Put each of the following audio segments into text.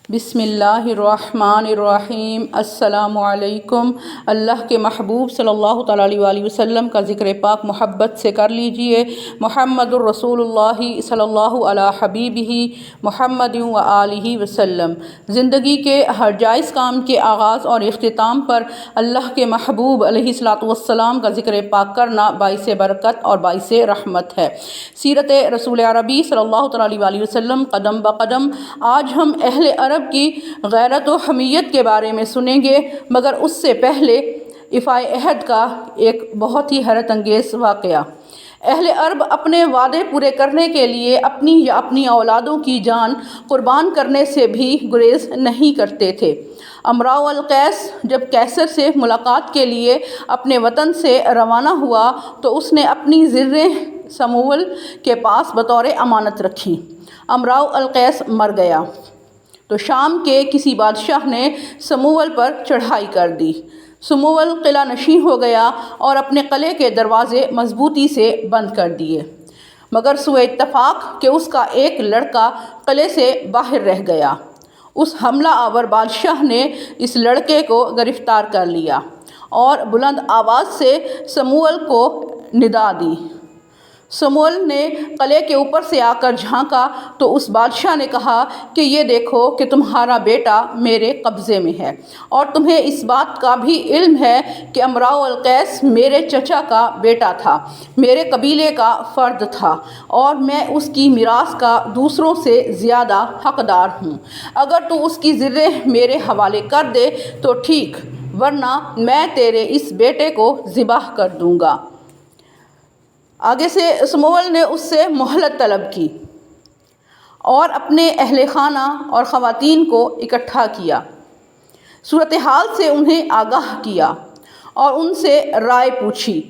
بسم اللہ الرحمن الرحیم۔ السلام علیکم۔ اللہ کے محبوب صلی اللہ تعالیٰ علیہ وآلہ وسلم کا ذکر پاک محبت سے کر لیجئے۔ محمد الرسول اللہ صلی اللہ علیہ حبیبہ محمد و آلہ وسلم۔ زندگی کے ہر جائز کام کے آغاز اور اختتام پر اللہ کے محبوب علیہ الصلوۃ والسلام کا ذکر پاک کرنا باعث برکت اور باعث رحمت ہے۔ سیرت رسول عربی صلی اللہ تعالیٰ علیہ وآلہ وسلم قدم بقدم۔ آج ہم اہل عرب کی غیرت و حمیت کے بارے میں سنیں گے، مگر اس سے پہلے ایفائے عہد کا ایک بہت ہی حیرت انگیز واقعہ۔ اہل عرب اپنے وعدے پورے کرنے کے لیے اپنی یا اپنی اولادوں کی جان قربان کرنے سے بھی گریز نہیں کرتے تھے۔ امراء القیس جب قیصر سے ملاقات کے لیے اپنے وطن سے روانہ ہوا تو اس نے اپنی زریں سموئیل کے پاس بطور امانت رکھی۔ امراء القیس مر گیا تو شام کے کسی بادشاہ نے سموئیل پر چڑھائی کر دی۔ سموئیل قلعہ نشین ہو گیا اور اپنے قلعے کے دروازے مضبوطی سے بند کر دیے، مگر سوء اتفاق کہ اس کا ایک لڑکا قلعے سے باہر رہ گیا۔ اس حملہ آور بادشاہ نے اس لڑکے کو گرفتار کر لیا اور بلند آواز سے سموئیل کو ندا دی۔ سموئیل نے قلعے کے اوپر سے آ کر جھانکا تو اس بادشاہ نے کہا کہ یہ دیکھو کہ تمہارا بیٹا میرے قبضے میں ہے، اور تمہیں اس بات کا بھی علم ہے کہ امراء القیس میرے چچا کا بیٹا تھا، میرے قبیلے کا فرد تھا، اور میں اس کی میراث کا دوسروں سے زیادہ حقدار ہوں۔ اگر تو اس کی زریں میرے حوالے کر دے تو ٹھیک، ورنہ میں تیرے اس بیٹے کو ذبح کر دوں گا۔ آگے سے سموئیل نے اس سے مہلت طلب کی اور اپنے اہل خانہ اور خواتین کو اکٹھا کیا، صورتحال سے انہیں آگاہ کیا اور ان سے رائے پوچھی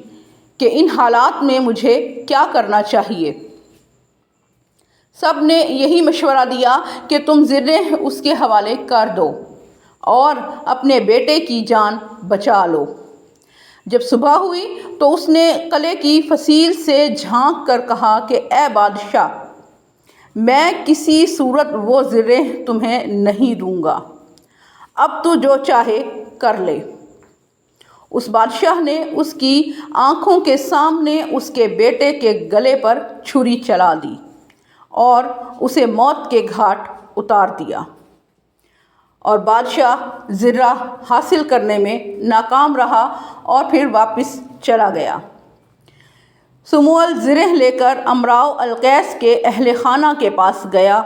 کہ ان حالات میں مجھے کیا کرنا چاہیے۔ سب نے یہی مشورہ دیا کہ تم زریں اس کے حوالے کر دو اور اپنے بیٹے کی جان بچا لو۔ جب صبح ہوئی تو اس نے قلعے کی فصیل سے جھانک کر کہا کہ اے بادشاہ، میں کسی صورت وہ زریں تمہیں نہیں دوں گا، اب تو جو چاہے کر لے۔ اس بادشاہ نے اس کی آنکھوں کے سامنے اس کے بیٹے کے گلے پر چھری چلا دی اور اسے موت کے گھاٹ اتار دیا، اور بادشاہ زرہ حاصل کرنے میں ناکام رہا اور پھر واپس چلا گیا۔ سموئیل زریں لے کر امراء القیس کے اہل خانہ کے پاس گیا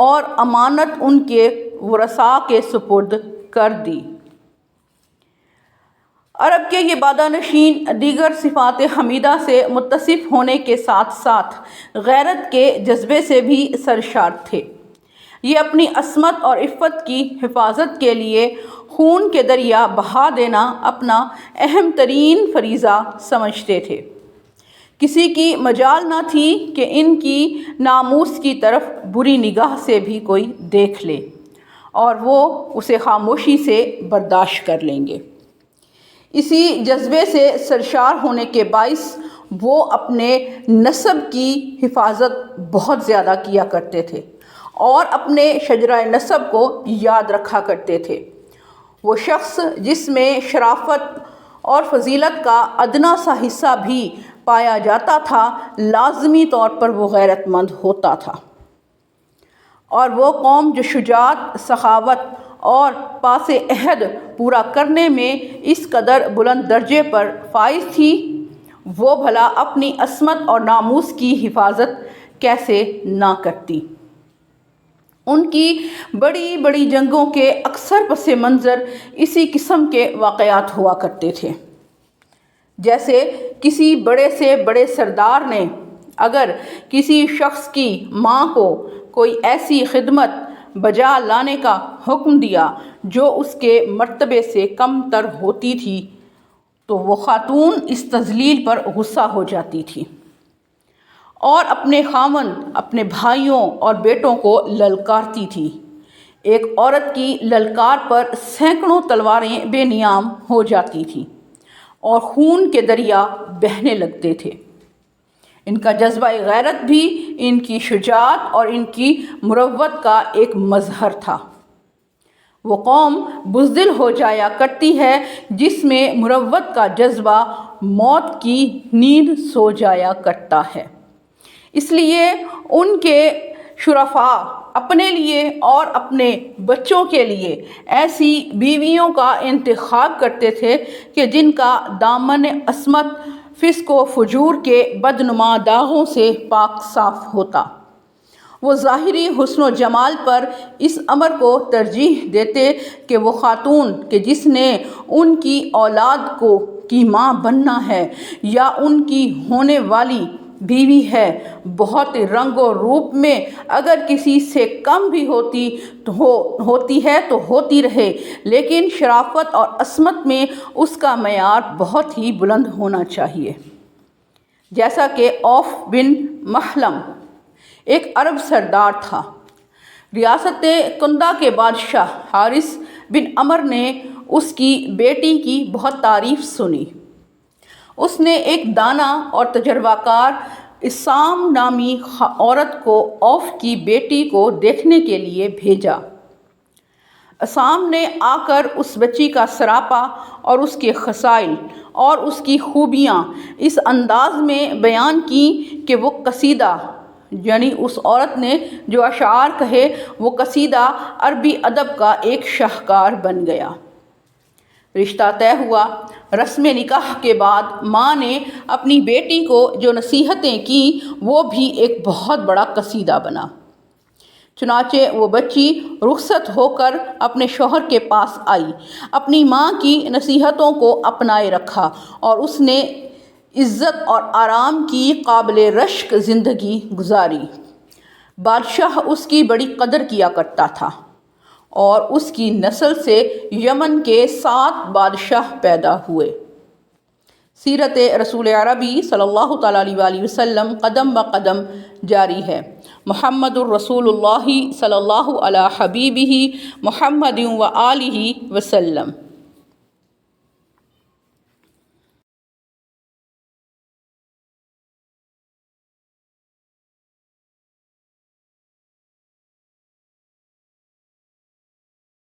اور امانت ان کے ورثاء کے سپرد کر دی۔ عرب کے یہ بادہ نشین دیگر صفات حمیدہ سے متصف ہونے کے ساتھ ساتھ غیرت کے جذبے سے بھی سرشار تھے۔ یہ اپنی عصمت اور عفت کی حفاظت کے لیے خون کے دریا بہا دینا اپنا اہم ترین فریضہ سمجھتے تھے۔ کسی کی مجال نہ تھی کہ ان کی ناموس کی طرف بری نگاہ سے بھی کوئی دیکھ لے، اور وہ اسے خاموشی سے برداشت کر لیں گے۔ اسی جذبے سے سرشار ہونے کے باعث وہ اپنے نسب کی حفاظت بہت زیادہ کیا کرتے تھے اور اپنے شجرہ نسب کو یاد رکھا کرتے تھے۔ وہ شخص جس میں شرافت اور فضیلت کا ادنا سا حصہ بھی پایا جاتا تھا، لازمی طور پر وہ غیرت مند ہوتا تھا، اور وہ قوم جو شجاعت، سخاوت اور پاس عہد پورا کرنے میں اس قدر بلند درجے پر فائز تھی، وہ بھلا اپنی عصمت اور ناموس کی حفاظت کیسے نہ کرتی۔ ان کی بڑی بڑی جنگوں کے اکثر پس منظر اسی قسم کے واقعات ہوا کرتے تھے۔ جیسے کسی بڑے سے بڑے سردار نے اگر کسی شخص کی ماں کو کوئی ایسی خدمت بجا لانے کا حکم دیا جو اس کے مرتبے سے کم تر ہوتی تھی تو وہ خاتون اس تذلیل پر غصہ ہو جاتی تھی اور اپنے خاوند، اپنے بھائیوں اور بیٹوں کو للکارتی تھی۔ ایک عورت کی للکار پر سینکڑوں تلواریں بے نیام ہو جاتی تھیں اور خون کے دریا بہنے لگتے تھے۔ ان کا جذبہ غیرت بھی ان کی شجاعت اور ان کی مروت کا ایک مظہر تھا۔ وہ قوم بزدل ہو جایا کرتی ہے جس میں مروت کا جذبہ موت کی نیند سو جایا کرتا ہے۔ اس لیے ان کے شرفاء اپنے لیے اور اپنے بچوں کے لیے ایسی بیویوں کا انتخاب کرتے تھے کہ جن کا دامن عصمت فسق و فجور کے بدنما داغوں سے پاک صاف ہوتا۔ وہ ظاہری حسن و جمال پر اس امر کو ترجیح دیتے کہ وہ خاتون کہ جس نے ان کی اولاد کی ماں بننا ہے یا ان کی ہونے والی بیوی ہے، بہت رنگ و روپ میں اگر کسی سے کم بھی ہوتی ہے تو ہوتی رہے، لیکن شرافت اور عصمت میں اس کا معیار بہت ہی بلند ہونا چاہیے۔ جیسا کہ عوف بن محلم ایک عرب سردار تھا۔ ریاست کندہ کے بادشاہ حارث بن عمر نے اس کی بیٹی کی بہت تعریف سنی۔ اس نے ایک دانا اور تجربہ کار اسام نامی عورت کو عوف کی بیٹی کو دیکھنے کے لیے بھیجا۔ اسام نے آ کر اس بچی کا سراپا اور اس کے خصائل اور اس کی خوبیاں اس انداز میں بیان کی کہ وہ قصیدہ، یعنی اس عورت نے جو اشعار کہے وہ قصیدہ عربی ادب کا ایک شاہکار بن گیا۔ رشتہ طے ہوا۔ رسم نکاح کے بعد ماں نے اپنی بیٹی کو جو نصیحتیں کیں وہ بھی ایک بہت بڑا قصیدہ بنا۔ چنانچہ وہ بچی رخصت ہو کر اپنے شوہر کے پاس آئی، اپنی ماں کی نصیحتوں کو اپنائے رکھا اور اس نے عزت اور آرام کی قابل رشک زندگی گزاری۔ بادشاہ اس کی بڑی قدر کیا کرتا تھا اور اس کی نسل سے یمن کے 7 بادشاہ پیدا ہوئے۔ سیرت رسول عربی صلی اللہ تعالیٰ علیہ وآلہ وسلم قدم بقدم جاری ہے۔ محمد الرسول اللہ صلی اللہ علیہ حبیبہ محمد و آلہ وسلم۔